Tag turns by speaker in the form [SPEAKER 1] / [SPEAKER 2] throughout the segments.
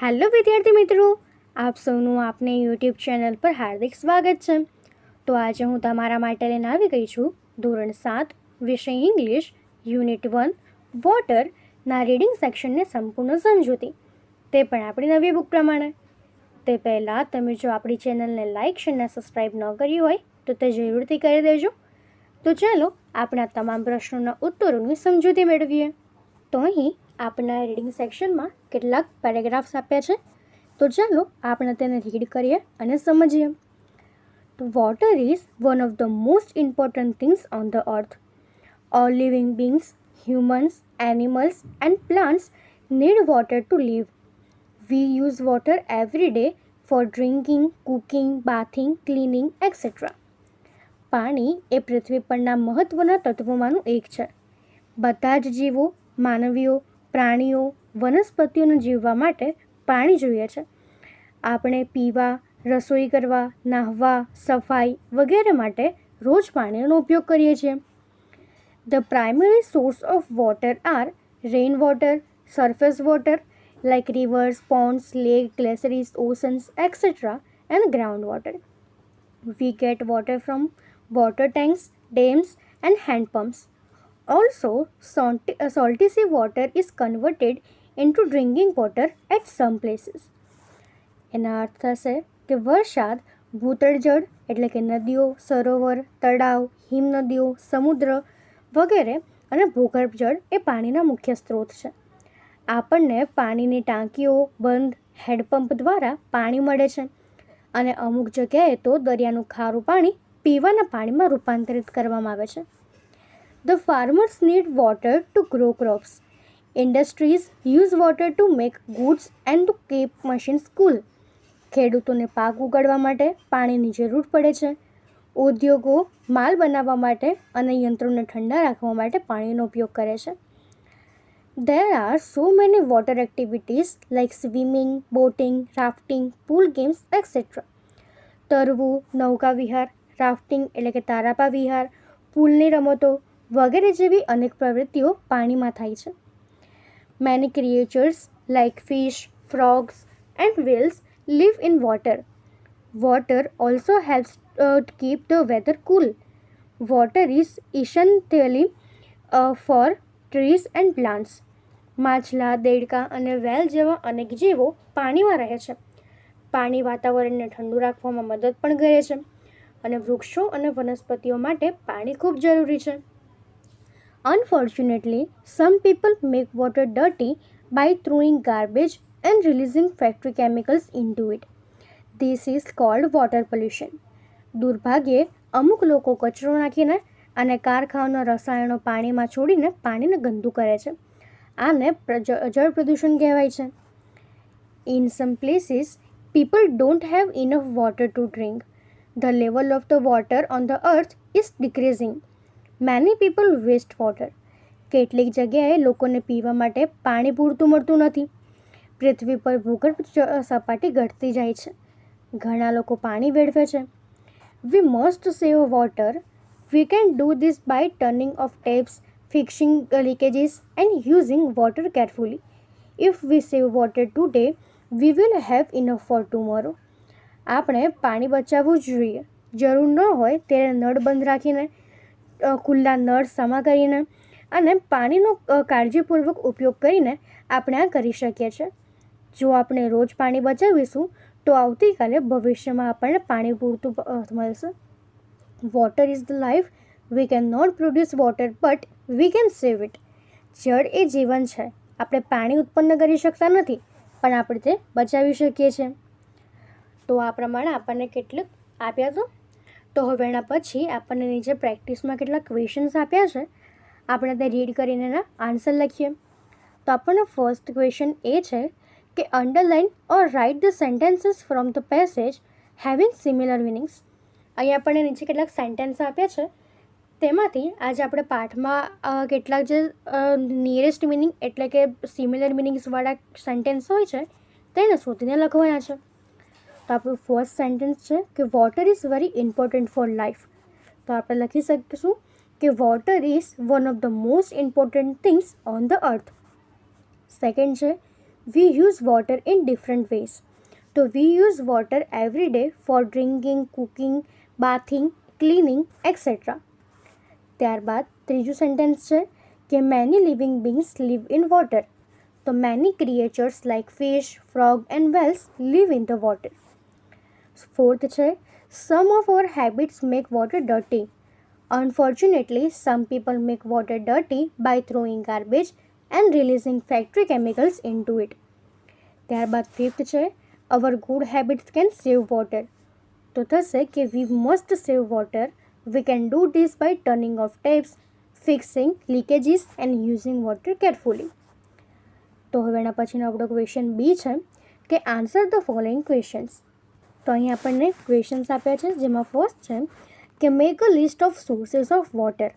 [SPEAKER 1] Hello વિદ્યાર્થી મિત્રો, આપ સૌનું આપને યુટ્યુબ ચેનલ પર હાર્દિક સ્વાગત છે. તો આજે હું તમારા માટે લઈને આવી ગઈ છું ધોરણ 7 વિષય ઇંગ્લિશ યુનિટ 1 વોટરના રીડિંગ સેક્શનને સંપૂર્ણ સમજૂતી, તે પણ આપણી નવી બુક પ્રમાણે. તે પહેલાં તમે જો આપણી ચેનલને લાઇક શેર અને સબસ્ક્રાઈબ ન કરી હોય તો તે જરૂરથી કરી દેજો. તો ચાલો આપણે આ તમામ પ્રશ્નોના ઉત્તરોની સમજૂતી મેળવીએ. તો અહીં આપણા રીડિંગ સેક્શનમાં કેટલાક પેરેગ્રાફ્સ આપ્યા છે, તો ચાલો આપણે તેને રીડ કરીએ અને સમજીએ. Water is one of the most important things on the earth. All living beings, humans, animals and plants need water to live. We use water every day for drinking, cooking, bathing, cleaning, etc. પાણી એ પૃથ્વી પરના મહત્ત્વના તત્વોમાંનું એક છે. બધા જ જીવો, માનવીઓ, પ્રાણીઓ, વનસ્પતિઓને જીવવા માટે પાણી જોઈએ છે. આપણે પીવા, રસોઈ કરવા, નાહવા, સફાઈ વગેરે માટે રોજ પાણીનો ઉપયોગ કરીએ છીએ. The primary source of water are rainwater, surface water like rivers, ponds, lakes, glaciers, oceans, etc. and groundwater. We get water from water tanks, dams and hand pumps. Also, salty sea water is converted into drinking water at some places. એના અર્થ થશે કે વરસાદ, ભૂતળ જળ એટલે કે નદીઓ, સરોવર, તળાવ, હિમનદીઓ, સમુદ્ર વગેરે અને ભૂગર્ભ જળ એ પાણીના મુખ્ય સ્ત્રોત છે. આપણને પાણીની ટાંકીઓ, બંધ, હેન્ડપંપ દ્વારા પાણી મળે છે અને અમુક જગ્યાએ તો દરિયાનું ખારું પાણી પીવાના પાણીમાં રૂપાંતરિત કરવામાં આવે છે. The farmers need water to grow crops. Industries use water to make goods and to keep machines cool. ખેડૂતોને પાક ઉગાડવા માટે પાણીની જરૂર પડે છે. ઉદ્યોગો માલ બનાવવા માટે અને યંત્રોને ઠંડા રાખવા માટે પાણીનો ઉપયોગ કરે છે. There are so many water activities like swimming, boating, rafting, pool games, etc. તરવું, નૌકા વિહાર, રાફ્ટિંગ એટલે કે તારાપા વિહાર, પૂલની રમતો વગેરે જેવી અનેક પ્રવૃત્તિઓ પાણીમાં થાય છે. Many creatures like fish, frogs and whales live in water. Water also helps to keep the weather cool. Water is essentially for trees and plants. માછલા, દેડકા અને વેલ જેવા અનેક જીવો પાણીમાં રહે છે. પાણી વાતાવરણને ઠંડુ રાખવામાં મદદ પણ કરે છે અને વૃક્ષો અને વનસ્પતિઓ માટે પાણી ખૂબ જરૂરી છે. Unfortunately, some people make water dirty by throwing garbage and releasing factory chemicals into it. This is called water pollution. દુર્ભાગ્યે અમુક લોકો કચરો નાખીને અને કારખાનાના રસાયણો પાણીમાં છોડીને પાણીને ગંદુ કરે છે. આને જળ પ્રદૂષણ કહેવાય છે. In some places, people don't have enough water to drink. The level of the water on the earth is decreasing. Many people waste water. કેટલીક જગ્યાએ લોકોને પીવા માટે પાણી પૂરતું મળતું નથી. પૃથ્વી પર ભૂગર્ભ સપાટી ઘટતી જાય છે. ઘણા લોકો પાણી વેડફે છે. We must save water. We can do this by turning off taps, fixing leakages and using water carefully. If we save water today, we will have enough for tomorrow. આપણે પાણી બચાવવું જ જોઈએ. જરૂર ન હોય ત્યારે નળ બંધ રાખીને, ખુલ્લા નળ સમા કરીને અને પાણીનો કાળજીપૂર્વક ઉપયોગ કરીને આપણે આ કરી શકીએ છીએ. જો આપણે રોજ પાણી બચાવીશું તો આવતીકાલે ભવિષ્યમાં આપણને પાણી પૂરતું મળશે. Water is the life. We can not produce water but we can save it. જળ એ જીવન છે. આપણે પાણી ઉત્પન્ન કરી શકતા નથી પણ આપણે તે બચાવી શકીએ છીએ. તો આ પ્રમાણે આપણને કેટલુંક આપ્યા હતું. તો હવે એના પછી આપણને નીચે પ્રેક્ટિસમાં કેટલાક ક્વેશ્ચન્સ આપ્યા છે, આપણે તે રીડ કરીને એના આન્સર લખીએ. તો આપણને ફર્સ્ટ ક્વેશ્ચન એ છે કે underline or write the sentences from the passage having similar meanings. અહીં આપણને નીચે કેટલાક સેન્ટેન્સ આપ્યા છે, તેમાંથી આજે આપણે પાઠમાં કેટલાક જે નિયરેસ્ટ મિનિંગ એટલે કે સિમિલર મિનિંગ્સવાળા સેન્ટેન્સ હોય છે તેને શોધીને લખવાના છે. તો આપણું ફર્સ્ટ સેન્ટેન્સ છે કે water is very important for life. તો આપણે લખી શકીશું કે water is one of the most important things on the earth. Second છે we use water in different ways. તો we use water every day for drinking, cooking, bathing, cleaning, etc. ત્યારબાદ ત્રીજું sentence છે કે many living beings live in water. તો many creatures like fish, frog and whales live in the water. Fourth છે some of our habits make water dirty. Unfortunately, some people make water dirty by throwing garbage and releasing factory chemicals into it. ત્યારબાદ fifth છે our good habits can save water. તો થશે કે we must save water. We can do this by turning off taps, fixing leakages and using water carefully. તો હવે એના પછીનો આપણો ક્વેશ્ચન બી છે કે આન્સર ધ ફોલોઈંગ ક્વેશ્ચન્સ. તો અહીં આપણને ક્વેશ્ચન્સ આપ્યા છે જેમાં ફર્સ્ટ છે કે make a list of sources of water.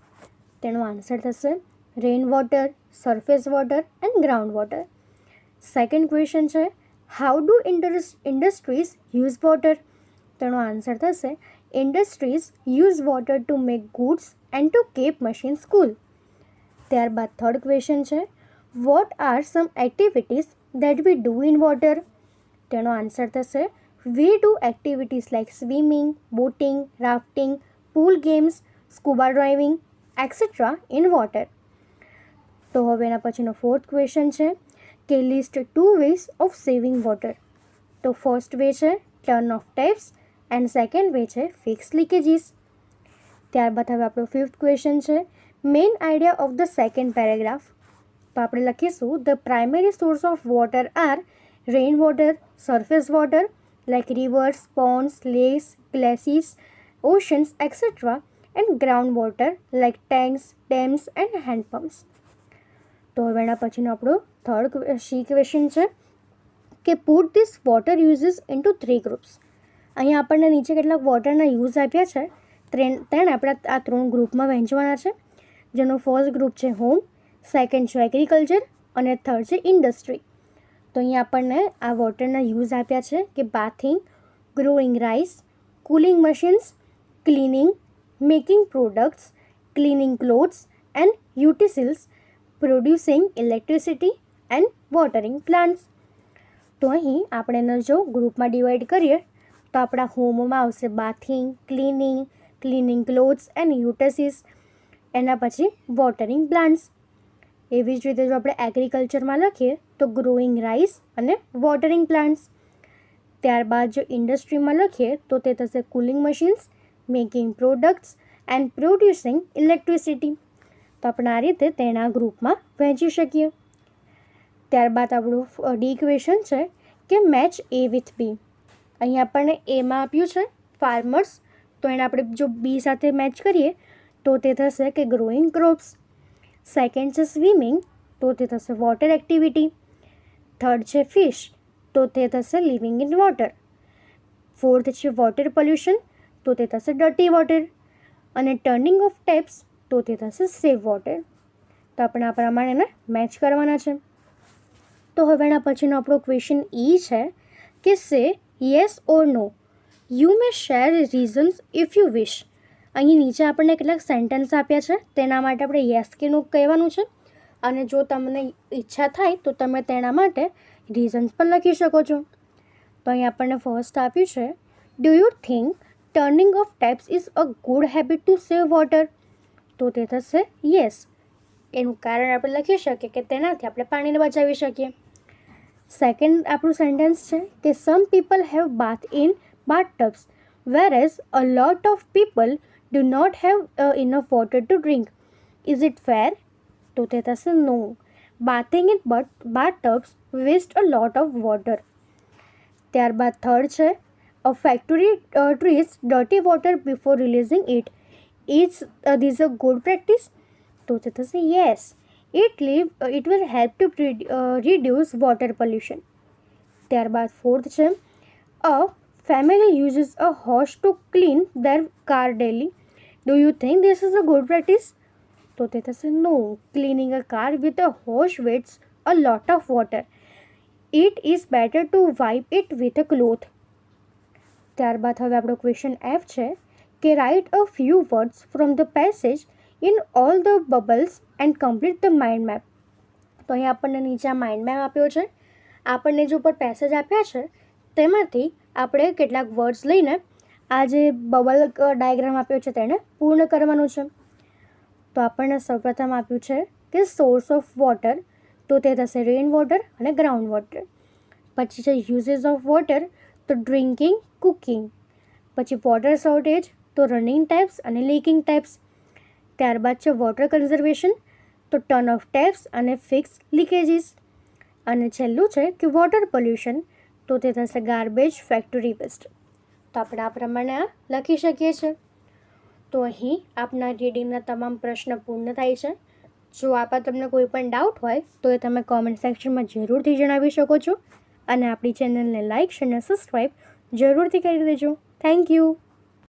[SPEAKER 1] તેનો આન્સર થશે rain water, surface water and ground water. Second question છે how do industries use water. તેનો આન્સર થશે industries use water to make goods and to keep machines cool. ત્યારબાદ third question છે what are some activities that we do in water. તેનો answer થશે we do activities like swimming, boating, rafting, pool games, scuba driving et cetera in water. તો હવે એના પછીનો fourth question છે કે list 2 ways of saving water. તો first way છે turn off taps and second way છે ફિક્સ લીકેજીસ. ત્યારબાદ હવે આપણો ફિફ્થ ક્વેશ્ચન છે main idea of the second paragraph. તો આપણે લખીશું the primary source of water are rain water, surface water like rivers, ponds, lakes, glaciers, oceans etcetera and ground water like tanks, dams and hand pumps. તો હવે એના પછીનો આપણો third C question છે કે put this water uses into 3 groups. અહીંયા આપણને નીચે કેટલાક વોટરના યુઝ આપ્યા છે તેને આપણે આ 3 ગ્રુપમાં વહેંચવાના છે, જેનો ફર્સ્ટ ગ્રુપ છે હોમ, સેકન્ડ છે એગ્રીકલ્ચર અને થર્ડ છે ઇન્ડસ્ટ્રી. તો અહીંયા આપણને આ વોટરના યુઝ આપ્યા છે કે bathing, growing rice, cooling machines, cleaning, making products, cleaning clothes and utensils, producing electricity and watering plants. તો અહીં આપણે એને જો ગ્રુપમાં ડિવાઈડ કરીએ તો આપણા હોમમાં આવશે બાથિંગ, ક્લિનિંગ ક્લોથ્સ એન્ડ યુટેસિસ, એના પછી વોટરિંગ પ્લાન્ટ્સ. એવી જ રીતે જો આપણે એગ્રીકલ્ચરમાં લખીએ તો ગ્રોઈંગ રાઈસ અને વોટરિંગ પ્લાન્ટ્સ. ત્યારબાદ જો ઇન્ડસ્ટ્રીમાં લખીએ તો તે થશે cooling machines, making products and producing electricity. તો આપણે આ રીતે તેના ગ્રુપમાં વહેંચી શકીએ. ત્યારબાદ આપણું ડી ક્વેશ્ચન છે કે મેચ એ વિથ બી. અહીં આપણને એમાં આપ્યું છે ફાર્મર્સ, તો એને આપણે જો બી સાથે મેચ કરીએ તો તે થશે કે ગ્રોઈંગ ક્રોપ્સ. સેકન્ડ છે સ્વિમિંગ, તો તે થશે વોટર એક્ટિવિટી. થર્ડ છે ફિશ, તો તે થશે લિવિંગ ઇન વોટર. ફોર્થ છે વોટર પોલ્યુશન, તો તે થશે ડર્ટી વોટર. અને ટર્નિંગ ઓફ ટેપ્સ, તો તે થશે સેવ વોટર. તો આપણે આ પ્રમાણે એને મેચ કરવાના છે. તો હવે એના પછીનો આપણો ક્વેશ્ચન ઈ છે કે say yes or no. You may share reasons if you wish. અહીં નીચે આપણને કેટલાક સેન્ટેન્સ આપ્યા છે, તેના માટે આપણે યસ કે નો કહેવાનું છે, અને જો તમને ઈચ્છા થાય તો તમે તેના માટે રીઝન્સ પણ લખી શકો છો. તો અહીં આપણને ફર્સ્ટ આપ્યું છે do you think turning of taps is a good habit to save water. તો તે થશે યસ. એનું કારણ આપણે લખી શકીએ કે તેનાથી આપણે પાણીને બચાવી શકીએ. સેકન્ડ આપણું સેન્ટેન્સ છે કે some people have bath in bathtubs whereas a lot of people do not have enough water to drink. Is it fair? તો તે થશે no. Bathing in bathtubs waste a lot of water. ત્યારબાદ third છે a factory treats dirty water before releasing it. Is this a good practice? તો તે થશે yes. It will help to reduce water pollution. ત્યારબાદ fourth છે a family uses a hose to clean their car daily. Do you think this is a good practice? તો તે થશે no. Cleaning a car with a hose wastes a lot of water. It is better to wipe it with a cloth. ત્યારબાદ હવે આપણો question F છે કે write a few words from the passage in all the bubbles and complete the mind map. તો અહીં આપણને નીચે mind map આપ્યો છે, આપણને જે ઉપર પેસેજ આપ્યા છે તેમાંથી આપણે કેટલાક વર્ડ્સ લઈને આ જે બબલ ડાયાગ્રામ આપ્યો છે તેને પૂર્ણ કરવાનું છે. તો આપણને સૌપ્રથમ આપ્યું છે કે સોર્સ ઓફ વોટર, તો તે થશે રેઇન વોટર અને ગ્રાઉન્ડ વોટર. પછી છે યુઝેસ ઓફ વોટર, તો ડ્રિંકિંગ, કુકિંગ. પછી વોટર શોર્ટેજ, તો રનિંગ ટેપ્સ અને લીકિંગ ટેપ્સ. ત્યારબાદ છે વોટર કન્ઝર્વેશન, તો ટર્ન ઓફ ટેપ્સ અને ફિક્સ લીકેજીસ. અને છેલ્લું છે કે વોટર પોલ્યુશન, તો તે થશે ગાર્બેજ, ફેક્ટરી વેસ્ટ. તો આપણે આ પ્રમાણે આ લખી શકીએ છીએ. તો અહીં આપના રીડિંગના તમામ પ્રશ્ન પૂર્ણ થાય છે. જો આમાં તમને કોઈ પણ ડાઉટ હોય તો એ તમે કોમેન્ટ સેક્શનમાં જરૂરથી જણાવી શકો છો. અને આપણી ચેનલને લાઇક અને સબસ્ક્રાઈબ જરૂરથી કરી દેજો. Thank you.